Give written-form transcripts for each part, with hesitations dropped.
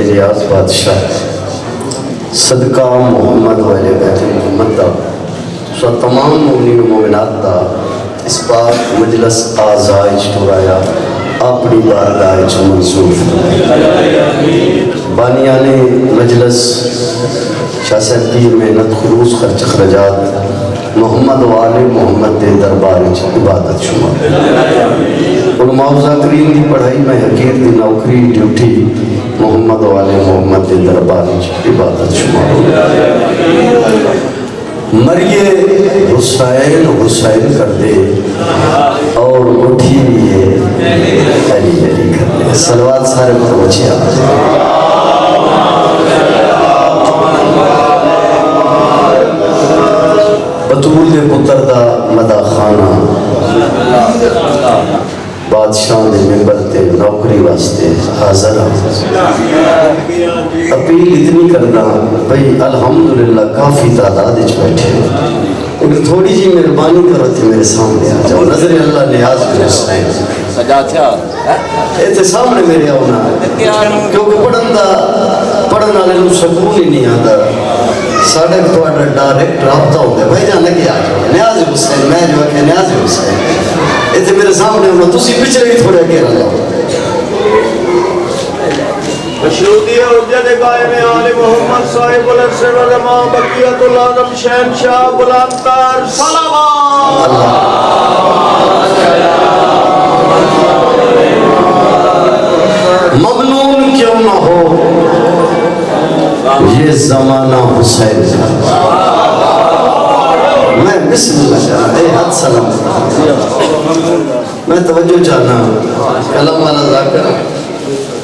बेनियाज बादशाह सदका मोहम्मद वाले बैत मोहम्मद दा सो तमाम मोमिन मोमिनात दा इस बार मजलस आज़ाइज टुराया अपनी बारगाह च मंसूर बानियाने मजलस शाह साहब पीर मेहनत खलूस खर्च खरजात मोहम्मद वाले मोहम्मद के दरबार इबादत शुमार उलमा-ज़ाकिरीन की पढ़ाई में हकीर की नौकरी ड्यूटी मोहम्मद वाले मोहम्मद के दरबार इबादत शुमार मरिए हुसैन हुसैन कर दे और उठी है अली अली कर दे सलवात सारे पहुँचे बतूल के पुत्र का मदा खाना बादशाह के मेंबर ते नौकरी वास्ते हाजिर अपील इतनी करना भाई अल्हम्दुलिल्लाह काफ़ी तादाद बैठे लेकिन थोड़ी जी मेहरबानी करो तो मेरे सामने आ जाओ नजर अल्लाह नियाज करे इतने सामने मेरे आना क्योंकि पढ़न वाले सकून ही नहीं आता साढ़े तो डायरेक्ट रबता होता है भाई जान लगे आ जाओ न्याज हुसैन मैं जो आखे न्याज हुसैन इतने मेरे सामने होना तुम पिछले भी थोड़े अगे रह जाओ मशरूतिय हुज्जत कायम आले मोहम्मद साहिबुल असर व जमा बकियतुल आज़म शहंशाह बुलंदतर सलावत ममनून क्यों ना हो ये जमाना हुसैन का मैं बिस्मिल्लाह हाथ सलाम मैं तवज्जो चाहना कलम वाला जाकर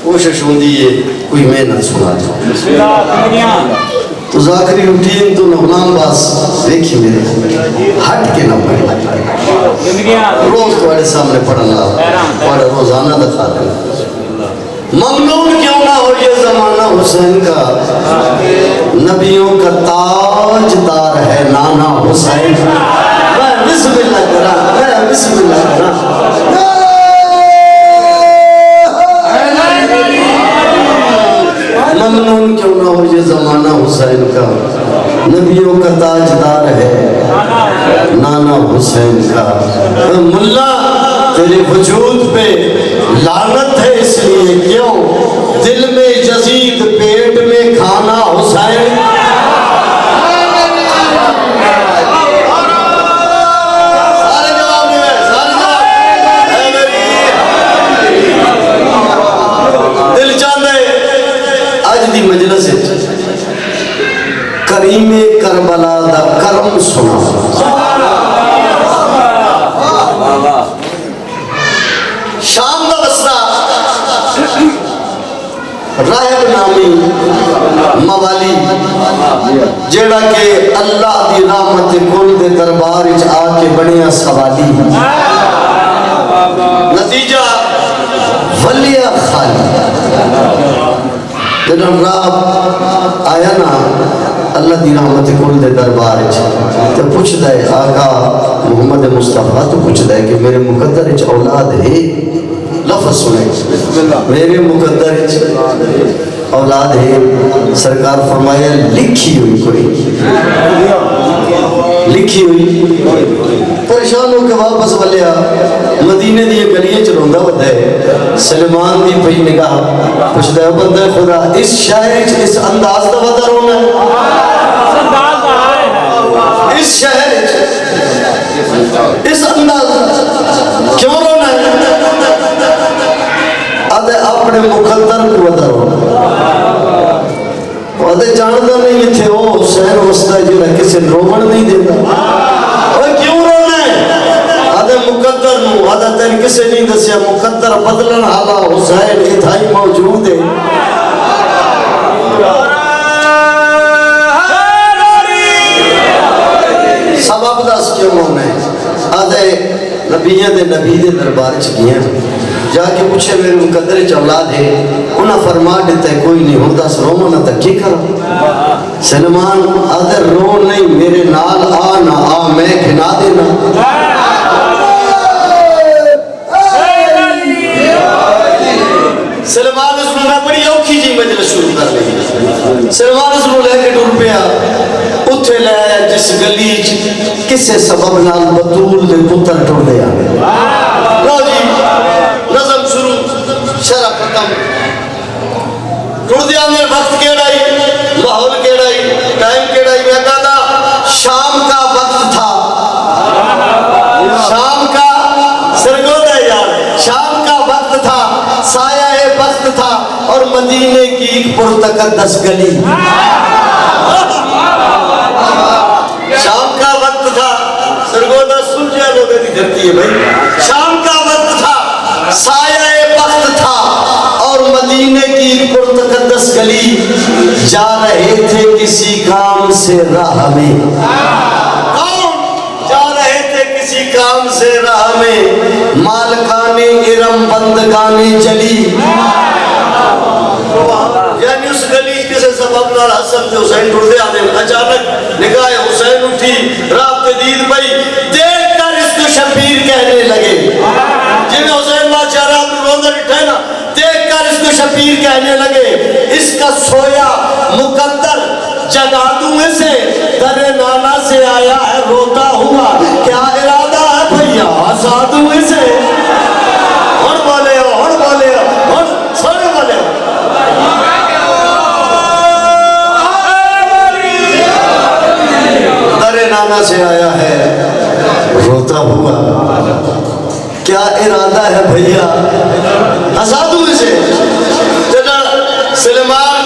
कोशिश होती है कोई मेहनत सुना जाओ तो जाकरी रूटीन तो गुलाम बास देखी मेरे हट के ना पढ़े रोज तुम्हारे सामने पढ़ना और रोजाना दिखा देना ममनून क्यों ना हो ये जमाना हुसैन का नबियों का ताजदार है नाना हुसैन मैं बिस्मिल्लाह करा ममनून क्यों ना हो ये जमाना हुसैन का नबियों का ताजदार है नाना हुसैन का मुल्ला तेरे वजूद पे लानत है इसलिए क्यों दिल में यजीद पेट में खाना हुसैन दिल चाहते अज दी मजलिस करीमे करबला दा करम सुना शाम का बसरा राहब नामी मवाली जेड़ा के अल्लाह दी रहमत कुल दे दरबार च आके बनिया सवाली नतीजा वलिया खाली जब राब आया ना अल्लाह दी रहमत कुल दे दरबार च तो पूछदा है आका मोहम्मद मुस्तफा तो पूछदा है कि मेरे मुकद्दर च औलाद है लफ्ज़ सुने मेरे मुकद्दर च औलाद है सरकार फरमाया लिखी हुई कोई लिखी हुई परेशान होकर वापस वलिया मदीने दी गलियां च रोंदा वदा है सलमान दी पई निगाह पुछदा बंदा खुदा इस शहर च इस अंदाज दा वदा रोना इस शहर च इस अंदाज क्यों रोना है आदे अपने मुकद्दर को वदा रोना आदे जानदा नहीं इत्थे ओ हुसैन वसदा जेड़ा किसी रोवण नहीं देता क्यों रोना है आदे मुकद्दर नु आदे तेन किसे नहीं दसिया मुकद्दर बदलन हाला हुसैन इथाई मौजूद है सबब दस क्यों रोना है आदे नबियां दे नबी दे दरबार च गया जाके पूछे मेरे मुकद्दर च औलाद है उन्हें फरमा देता है कोई नहीं होता रोमो ना तक की करो सलमान आदर रो नहीं मेरे नाल आ ना आ मैं खिला देना सलमान बड़ी औखी जी मजलिस शुरू उत्थे ले आया जिस गली किसे सबब नाल बतूल दे पुत्र टुरदे आ लो जी नज़म शुरू शरा खत्म टुरदे आने वक्त केड़ा ही माहौल केड़ा ही टाइम केड़ा ही मैं कहता शाम का वक्त था शाम का सरगोदा यार शाम का वक्त था साया वक्त था और मदीने की एक पुरतकद्दस गली शाम का वक्त था सरगोदा सुलझा लोगों की धरती है भाई शाम का वक्त था साया वक्त था और मदीने की एक पुरतकद्दस गली जा रहे थे किसी काम से राह में काम से राह में मालकाने इरम बंदगाने जली यानी उस गली के से सबब नाल हसन ते हुसैन टुरदे आने अचानक निगाह हुसैन उठी रात दीद पई देखकर इसको शबीर कहने लगे जिन्हें हुसैन बादशाह रात रोंदा बैठा ना देखकर इसको शबीर कहने लगे इसका सोया मुकद्दर जगा दूं इसे तेरे नाना से आया है रोता हुआ क्या इरादा है भैया हंसा दूं इसे हण बोले हण सारे बोले तेरे नाना से आया है रोता हुआ क्या इरादा है भैया हंसा दूं इसे सलमान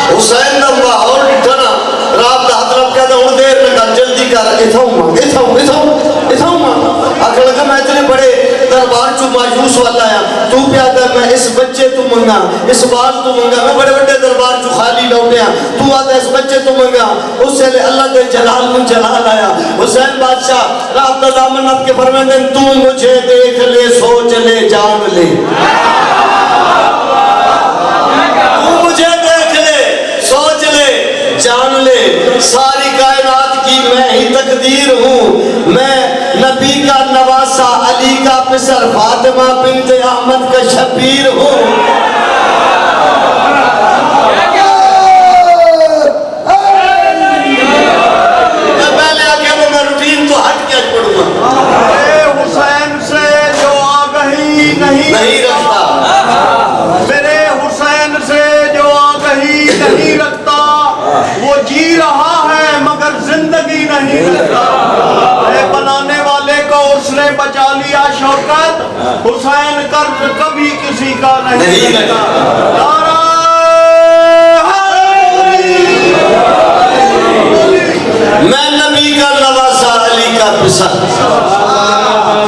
हुसैन का माहौल ठना रात का हथरफ कहता हूं देर लगा जल्दी कर इथाऊं आखिर लगा मैं इतने बड़े दरबार चू मायूस वाला आया तू प्यादा मैं इस बच्चे तू मंगा इस बात तू मंगा मैं बड़े बड़े दरबार चू खाली लौटिया तू आता इस बच्चे तू मंगा उससे अल्लाह के जलाल को जलाल आया हुसैन बादशाह रात का दामन के फरमाते तू मुझे देख ले सोच ले जान ले जान ले सारी कायनात की मैं ही तकदीर हूँ मैं नबी का नवासा अली का पिसर फातिमा बिन्ते अहमद का शबीर हूँ मैं पहले आके मैं रूटीन तो हट के पढ़ूंगा हुसैन से जो आगही नहीं रखता मेरे हुसैन से जो आगही नहीं रखता वो जी रहा है मगर जिंदगी नहीं रखता बनाने वाले को उसने बचा लिया शौकत हुसैन कर्ज कभी किसी का नहीं रखता मैं नबी का नवासा अली का पिसा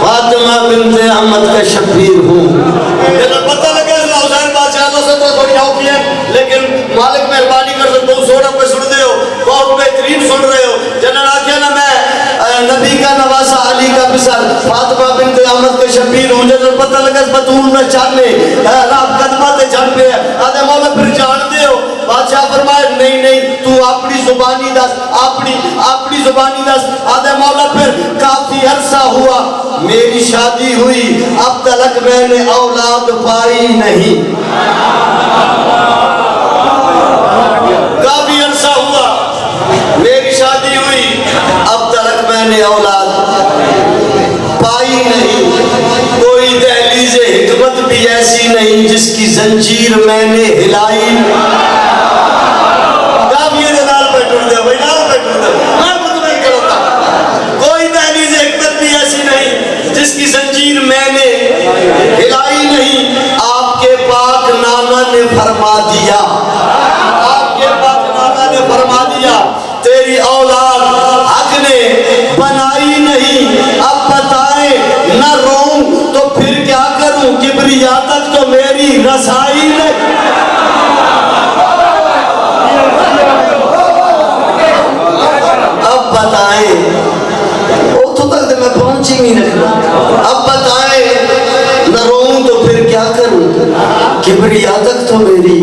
फातिमा बिन्ते अहमद का शबीर हूँ पता लगे हुसैन बादशाह से तो थोड़ी औखी है लेकिन मालिक मेहरबानी कर सकते हो सोना पे सुन दे हो बहुत बेहतरीन सुन रहे हो जनरल आखिया ना मैं नबी का नवासा अली का पिसर फातिमा बिन्ते अहमद का शबीर हूँ जनरल पता लगा बतूल में चाले रात कदमा ते झड़ पे आदे मौला फिर जानते हो बादशाह फरमाए नहीं तू अपनी जुबानी दस अपनी जुबानी दस आदे मौला फिर काफी अरसा हुआ मेरी शादी हुई अब तक मैंने औलाद पाई नहीं काफी अरसा हुआ मेरी शादी हुई अब तक मैंने औलाद पाई नहीं कोई दहलीज हिकमत भी ऐसी नहीं जिसकी जंजीर मैंने हिलाई जिसकी जंजीर मैंने हिलाई नहीं आपके पाक नाना ने फरमा दिया तेरी औलाद हक ने बनाई नहीं अब बताए न रोऊं तो फिर क्या करूं किबरिया तक तो मेरी रसाई नहीं अब बताए तक मैं पहुंची ही नहीं अब बताए न रोऊं तो फिर क्या करूं किबरिया तक तो मेरी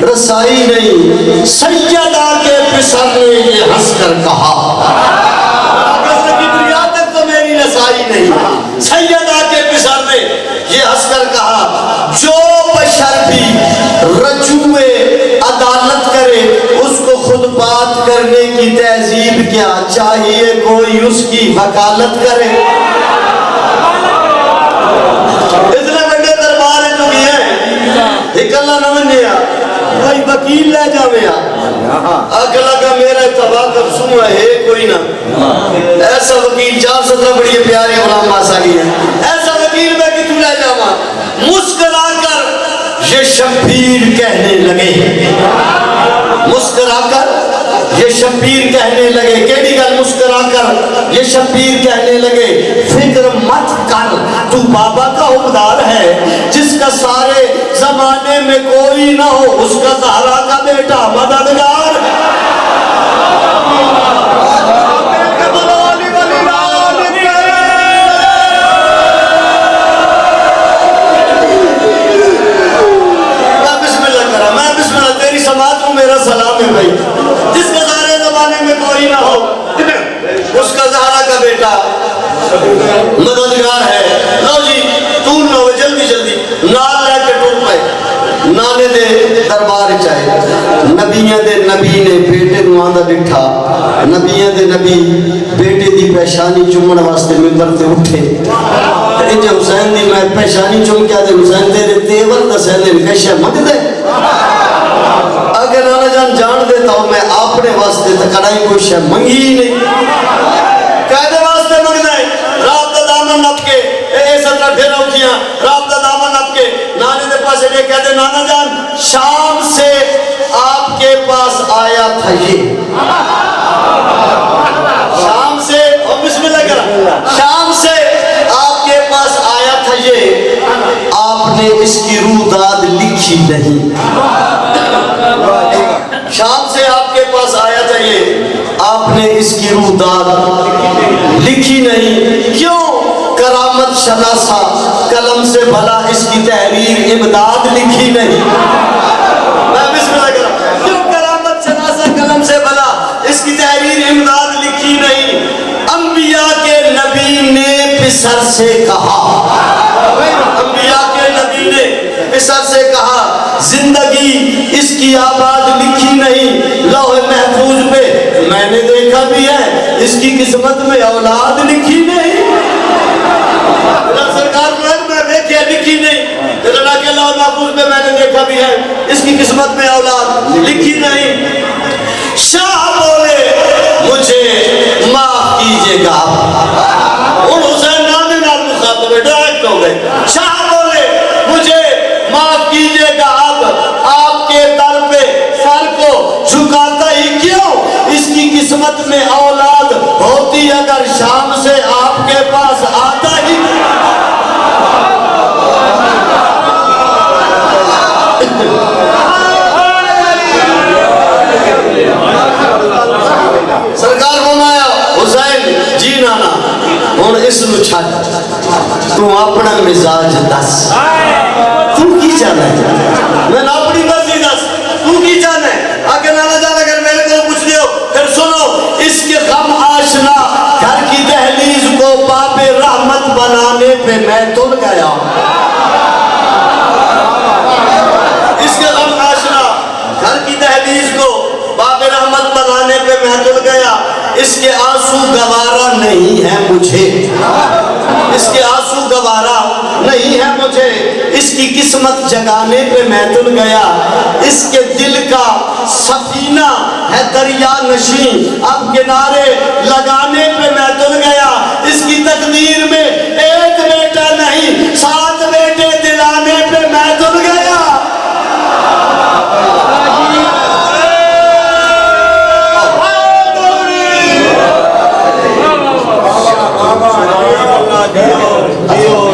रसाई नहीं सैयदा के पिसर ने ये हंसकर कहा किबरिया तक तो मेरी रसाई नहीं सैयदा के पिसर ने ये हंसकर कहा जो बशर भी रजूए अदालत करे उसको खुद बात करने की वकालत करे। इतने बड़े दरबार है जो है इकल्ला न मनिया कोई वकील ले जावे अगला का मेरा तबाह कर सुना है कोई ना ऐसा वकील 417 बड़ी प्यारे गुलाम बादशाह की है ऐसा वकील मैं कि तू ले जावा मुस्कुराकर ये शब्बीर कहने लगे मुस्कुराकर ये शब्बीर कहने लगे केड़ी गल मुस्कुराकर ये शब्बीर कहने लगे फिक्र मत कर तू बाबा का उम्मीदवार है जिसका सारे जमाने में कोई ना हो उसका ज़हरा का बेटा मददगार मैं बिस्मिल्लाह तेरी समाज को मेरा सलाम है भाई जिसका सारे जमाने में कोई ना हो उसका ज़हरा का बेटा मददगार है। लो जी तू लो जल्दी जल्दी नाल लेके टुर पे नाने दे दरबार चाहे नबियां दे नबी ने बेटे नूं आंदा डिठा नबियां दे नबी बेटे दी पेशानी चुमण वास्ते मिंबर ते उठे इंज हुसैन दी मैं पेशानी चुम के आदे हुसैन तेरे तेवर दसे ने कैसे मंगदे अगर नाना जान जान दे तो मैं अपने वास्ते तो कड़ाई कोई शे मंगी ही नहीं कायदे वास्ते मंगना है रात दा दामन नप के ए 17 फेर उठियां रात दा दामन नप के नाने दे पास ये कहते नाना जान शाम से आपके पास आया था ये शाम से और बिस्मिल्लाह करा शाम से आपके पास आया था ये आपने इसकी रूह दाद लिखी नहीं शाम से आपके पास आया था ये आपने इसकी रूह दाद लिखी नहीं क्यों करामत शनासा कलम से भला इसकी तहरीर इमदाद लिखी नहीं मैं बिस्मिल्लाह कर क्यों करामत शनासा कलम से भला इसकी तहरीर इमदाद लिखी नहीं अंबिया के नबी ने पिसर से कहा अंबिया के नबी ने पिसर से कहा जिंदगी इसकी आबाद लिखी नहीं लौह महफूज पे मैंने देखा भी है इसकी किस्मत में औलाद लिखी नहीं सरकार में देखिए लिखी नहीं अल्लाह के लौह महफूज पे मैंने देखा भी है इसकी किस्मत में औलाद लिखी नहीं शाह बोले मुझे माफ कीजिएगा उन हुसैन नामी नाम मुखातब डायरेक्ट हो गए शाह बोले मुझे माफ कीजिएगा अब आपके दर पे सर को झुकाता ही क्यों इसकी किस्मत में औलाद होती अगर शाम से आपके पास आता ही सरकार बनाया हुसैन जी नाना हुण इस नु छड्ड तू अपना मिजाज दस तू की चाहना है मैं अपनी मर्जी दस तू की चाहना है आगे नाना जान अगर मेरे को पूछ लियो फिर सुनो इसके गम आशना घर की दहलीज को बाबे रहमत बनाने पे मैं तुल गया इसके गम आशना घर की दहलीज को बाबे रहमत बनाने पे मैं तुल गया इसके आंसू गवारा नहीं है मुझे इसके आंसू गवारा नहीं है मुझे इसकी किस्मत जगाने पे मैं तुल गया इसके दिल का सफीना है दरिया नशी अब किनारे लगाने पे मैं तुल गया इसकी तकदीर में एक बेटा नहीं 7 बेटे दिलाने पे मैं तुल गया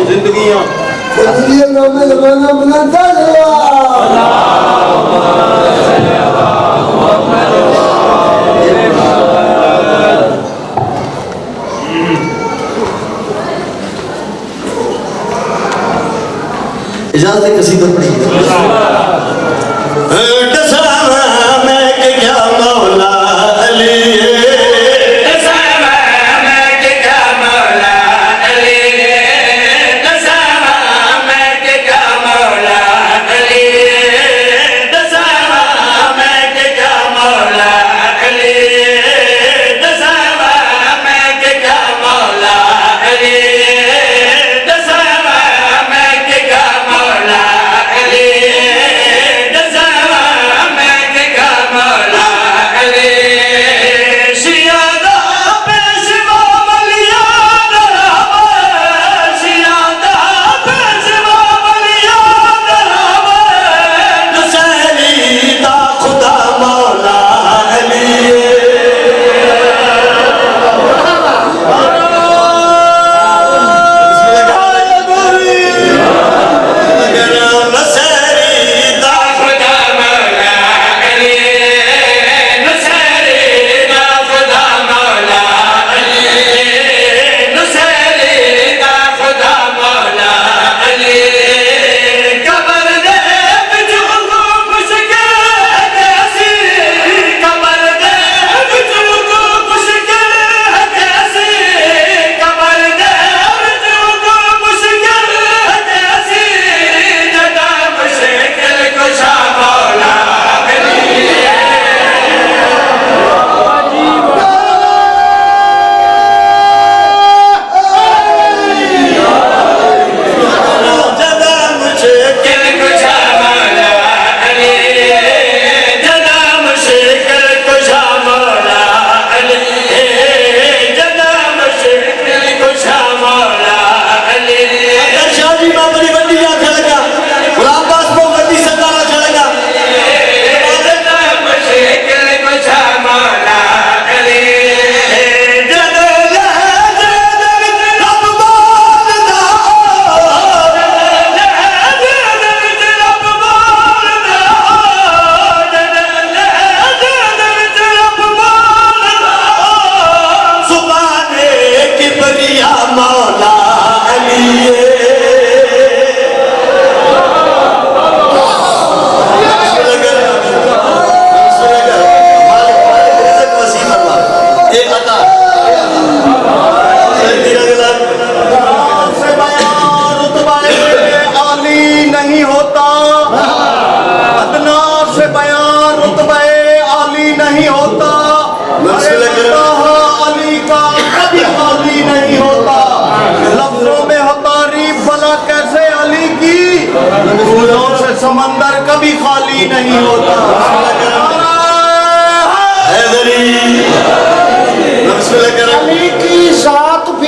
जिंदगी में जमाना बनाता इजाजत कसीदा पढ़ी मैं क्या मौला अली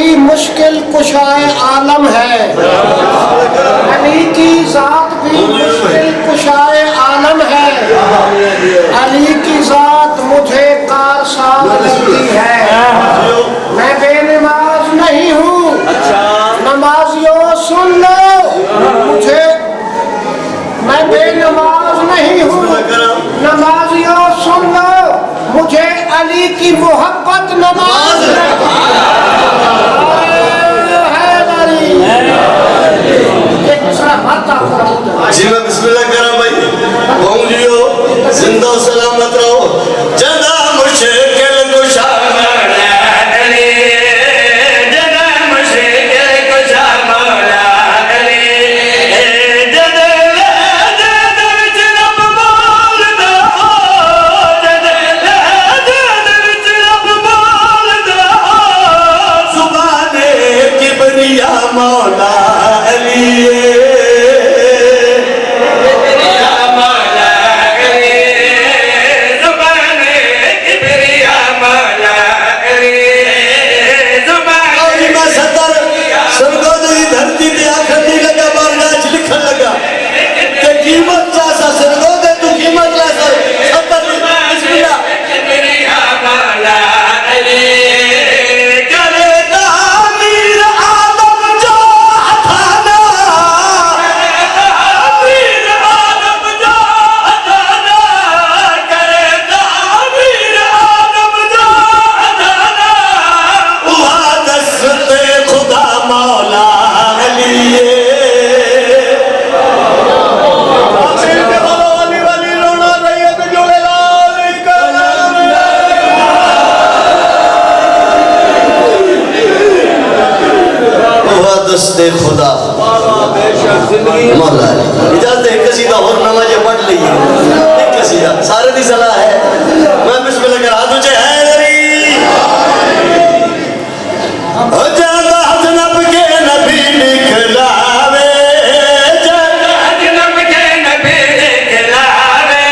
भी मुश्किल कुशाए आलम है, अली की जात भी मुश्किल कुशाए आलम है, अली की जात मुझे कारसाज लगती है। मैं बेनमाज नहीं हूँ, नमाजियों सुन लो मुझे, मैं बेनमाज नहीं हूँ, नमाजियों सुन लो मुझे अली की मोहब्बत नमाज जी मैं बिस्मिल्लाह करा भाई पहुंच जियो जिंदा सलामत रहो जना मुश्किल कुशा मौला अली जना मुश्किल कुशा मौला अली जना जना विच रब बोलदा जना जना विच रब बोलदा सुभाने किबरिया मौला अली दस्ते खुदा मौला इजाजत एक कसीदा और नमाज़ें पढ़ लीजिए एक कसीदा सारे दी सलाह है मैं बिस्मिल्लाह कर हाथ ऊंचे है हो जादा हजनब के नबी निकलावे जादा हजनब के नबी निकलावे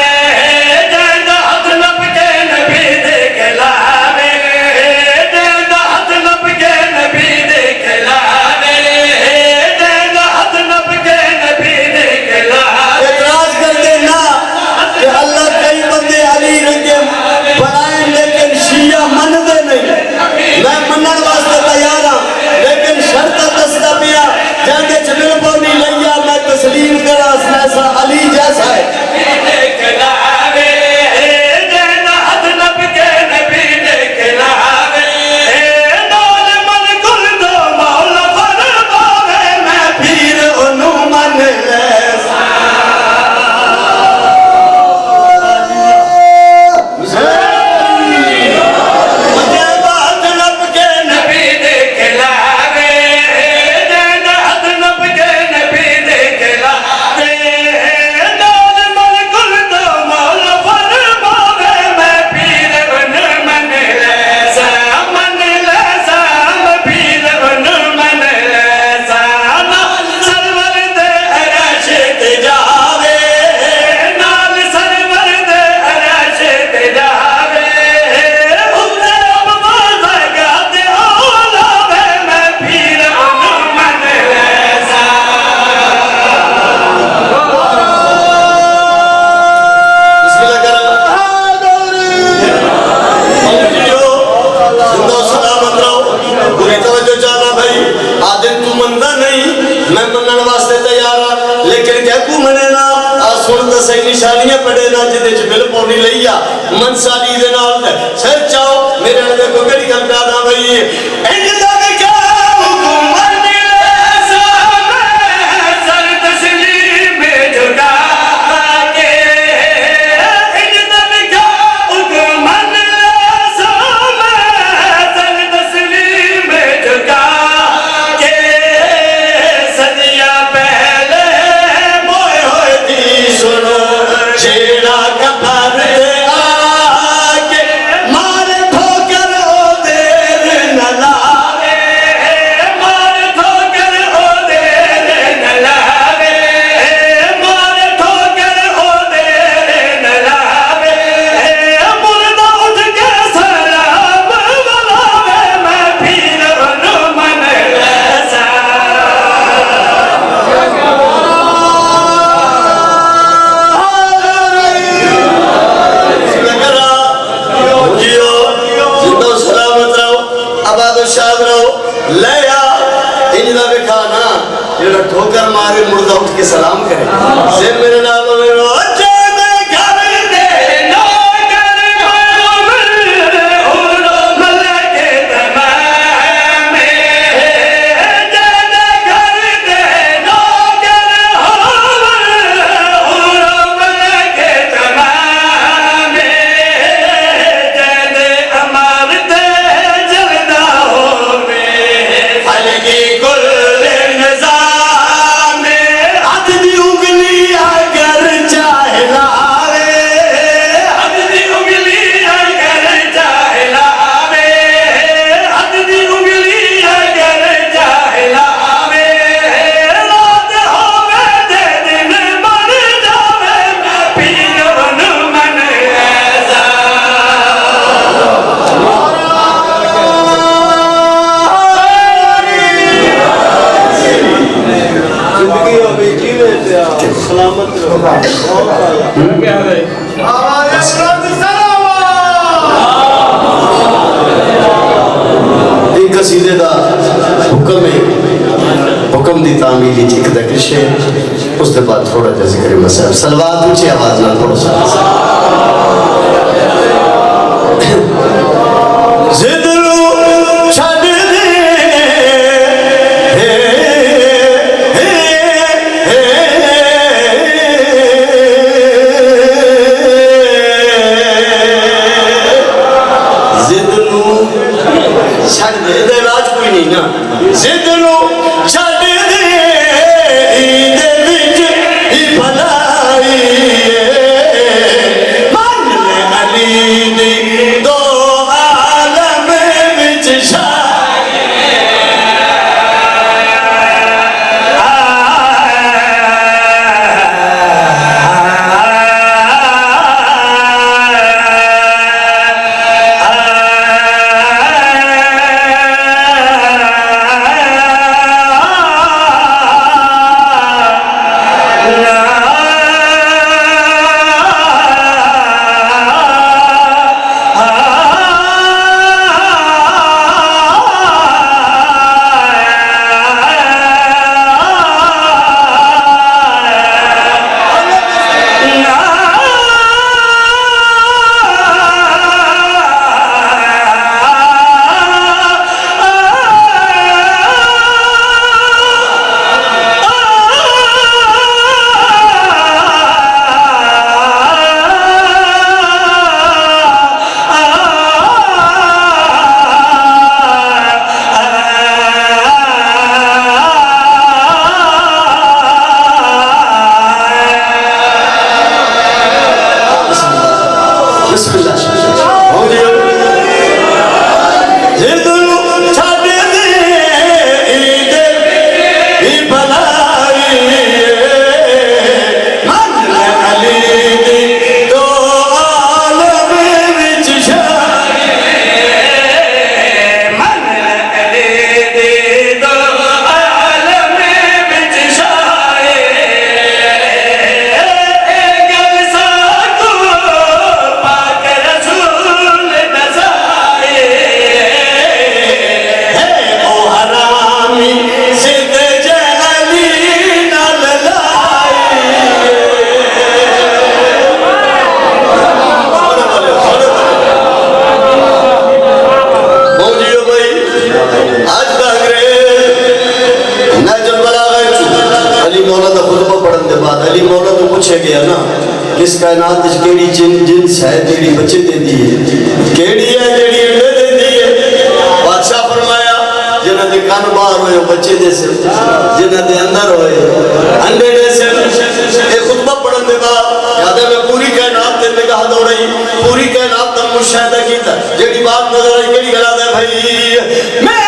जादा हजनब के नबी निकलावे जादा हजनब के नबी निकलावे अल्लाह कई बंदे अली रंगे बनाए लेकिन शिया मनदे नहीं मैं मनन वास्ते तैयार हां लेकिन शर्त दसदा पिया जांदे च मिल पौनी लैया मैं तस्लीम करा ऐसा अली जैसा है निशानियां पड़े ना जिदे च बिल पौनी लईया मनसाली दे नाल सर चाओ मेरे नाल देखो केड़ी गल करदा भई इंज दा क्या हुकुम ले सामने सर तस्लीम में झुका के इंज दा क्या हुकुम ले सामने सर तस्लीम में झुका के सदिया पहले मोए होए दी सुनो छेड़ा कबर आके मारे ठोकर ओ देर न ला ठोकर मारे मुर्दा उठ के सलाम करे से मेरे नाल कसीदे दा हुक्म है हुक्म दी तामील ठीक दकश है उसके बाद थोड़ा जा जिक्र मसला सलवात ऊंची आवाज नाल पढ़ो जिद लो छड़ दे छड़ दे दे राज कोई नहीं ना जिद लो छड़ दे दे विच ही भलाई मान ले अली दी दो आलम विच इस कायनात केड़ी जिन्स है जेड़ी बच्चे देती है केड़ी है जेड़ी अंडे देती है बादशाह फरमाया जिन्हां दे कान बाहर होए बच्चे दे से जिन्हां दे अंदर होए अंडे दे से ए खुतबा पढ़न दे बाद याद है मैं पूरी कायनात ते निगाह दौड़ाई पूरी कायनात दा मुशाहिदा कीता जेड़ी बात नजर आई केड़ी गल है भाई मैं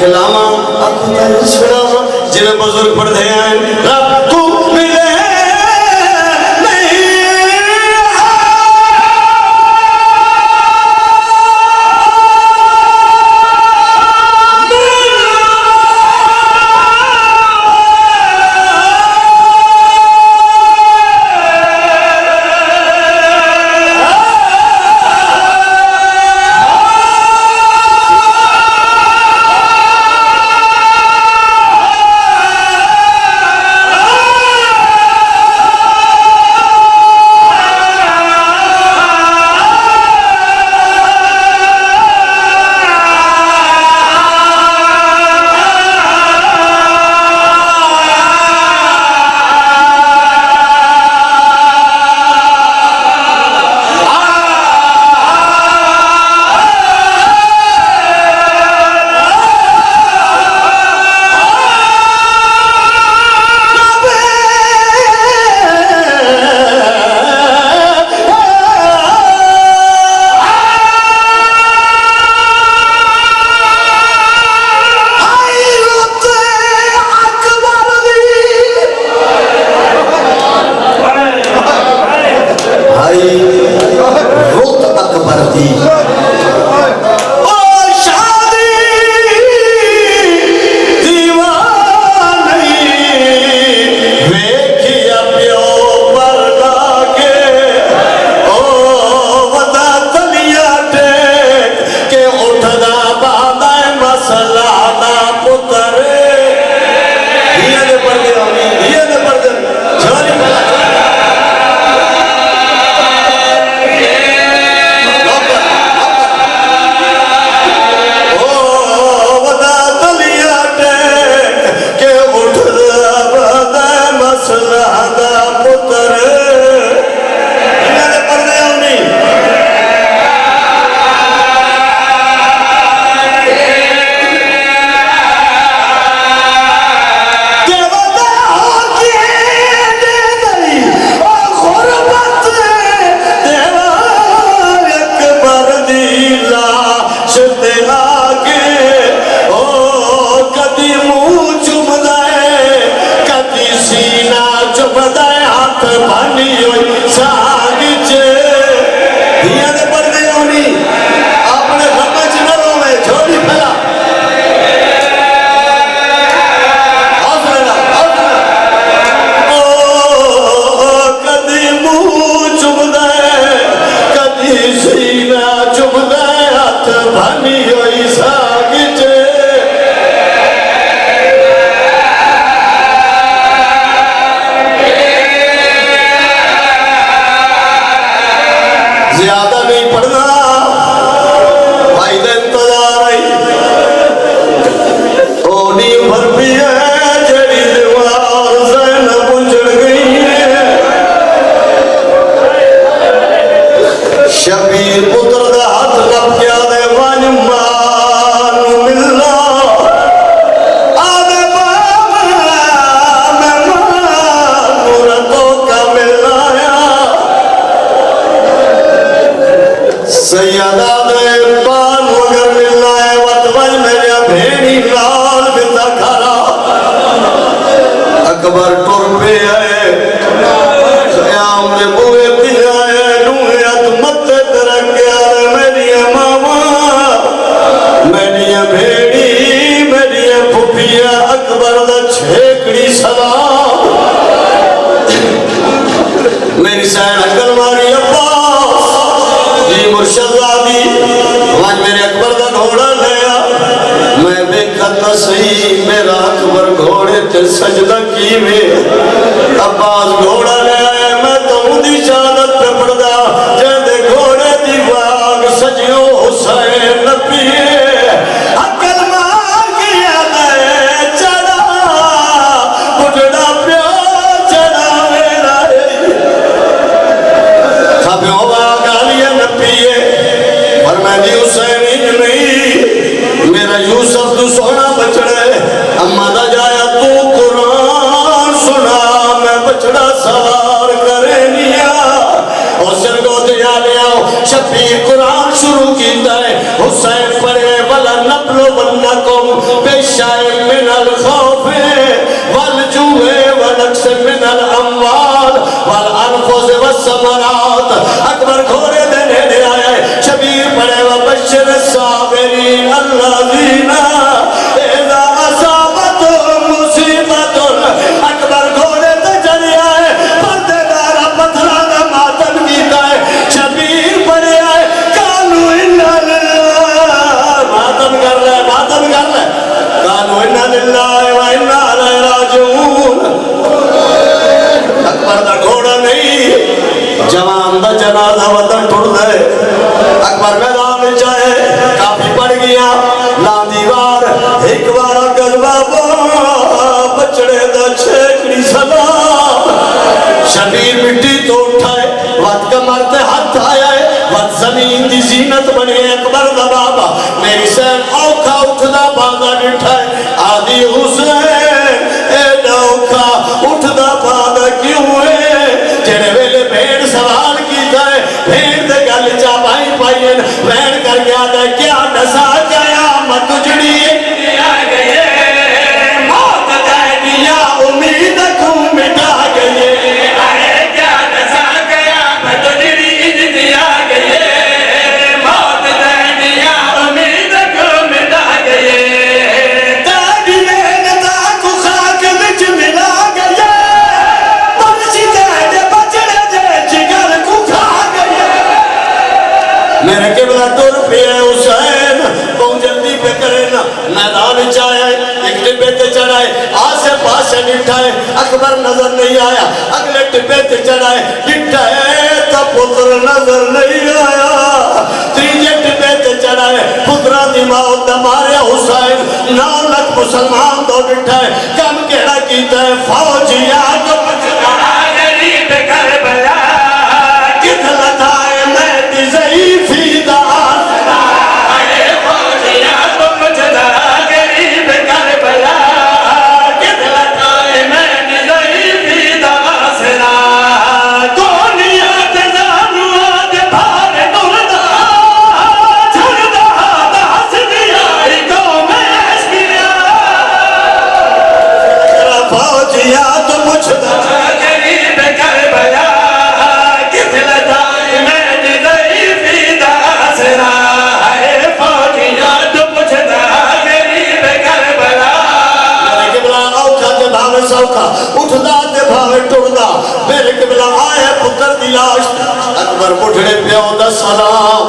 खिलावा अख छुड़ावा जिन्हें बुजुर्ग पढ़ते हैं रब तू मिले सजदा की में अब्बास घोड़ा ले आया मैं तो उदी शहादत पे पड़दा जदे घोड़े दी वाग सजियो हुसैन नबिए अकल मार गया दे चढ़ा बुढ़ड़ा प्या चढ़ा मेरा खाबियों वाग आलिया नबिए पर मैं दी हुसैन नहीं मेरा यूसुफ तू सोना बचड़े अम्मा दा जाया तू कुरान सुना मैं बछड़ा सवार करे निया और सरगो दिया ले आओ शबीर कुरान शुरू कीता है हुसैन पढ़े वला नबलो वन्नकुम समारात अकबर घोड़े दे नेड़े आया शबीर पड़े व बशर साबिरीन अल्लाज़ीना इज़ा असाबतहुम मुसीबतुन अकबर घोड़े ते चढ़ आए पर्देदार पत्थरा दा मातम कीता है शबीर पड़े आए कानू इन्ना लिल्लाह मातम कर ले कानू इन्ना लिल्लाह व इन्ना इलैहि राजिऊन अकबर दा घोड़ा नहीं जवान दा जनाजा वतन टुट गए अकबर मैदान में जाए काफी पड़ गया ला दीवार एक बार गलबा बचड़े दा छेकड़ी सदा शबीर मिट्टी तो उठाए वत कमर ते हाथ आया है वत जमीन दी जीनत बने अकबर दा बाबा मेरी सैन औखा उठदा बांदा डिठा आदि हुसैन ए औखा उठदा बांदा क्यों है जेड़े वेले भेड़ सवाल कीता है भेड़ दे गल चा भाई पाई वैन कर गया दे क्या दसा गया मत जुड़ी आ गए मौत दे दिया उम्मीद को मिटा गए अरे क्या दसा गया मत जुड़ी आ गए मौत दे दिया उम्मीद को मिटा गए तेरी मेहनत को खाक विच मिला गए पंछी दे बचड़े दे जिगर को खा गए मेरे किबला तुर पे हुसैन बहुत जल्दी पे करे ना मैदान चाहे एक टिब्बे ते चढ़ाए आसे पासे निठाए अकबर नजर नहीं आया अगले टिब्बे ते चढ़ाए निठाए तो पुत्र नजर नहीं आया तीजे टिब्बे ते चढ़ाए पुत्रा दी मौत दा मारे हुसैन 9 लाख मुसलमान तो निठाए कम केड़ा कीता है फौजिया जो बचदा गरीब करबला किथ लताए मैं दी ज़ईफ़ी दा उठदा ते भावे टुरदा मेरे किबला आए पुत्र दी लाश अकबर मुठड़े प्यो दा सलाम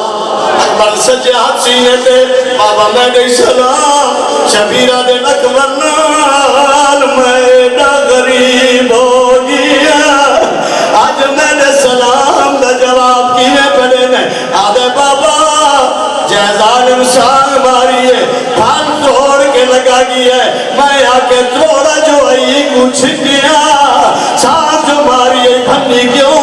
अकबर सजे हाथ सीने ते बाबा मैं गई सलाम शबीरा दे अकबर नाल मैं गरीब हो गया आज मैंने सलाम दा जवाब किने पड़े ने आदे बाबा जय जालिम साग मारी है फान तोड़ के लगा गई है मैं आके थोड़ा जो आई कुछ किया साथ जो मारी है भन्नी क्यों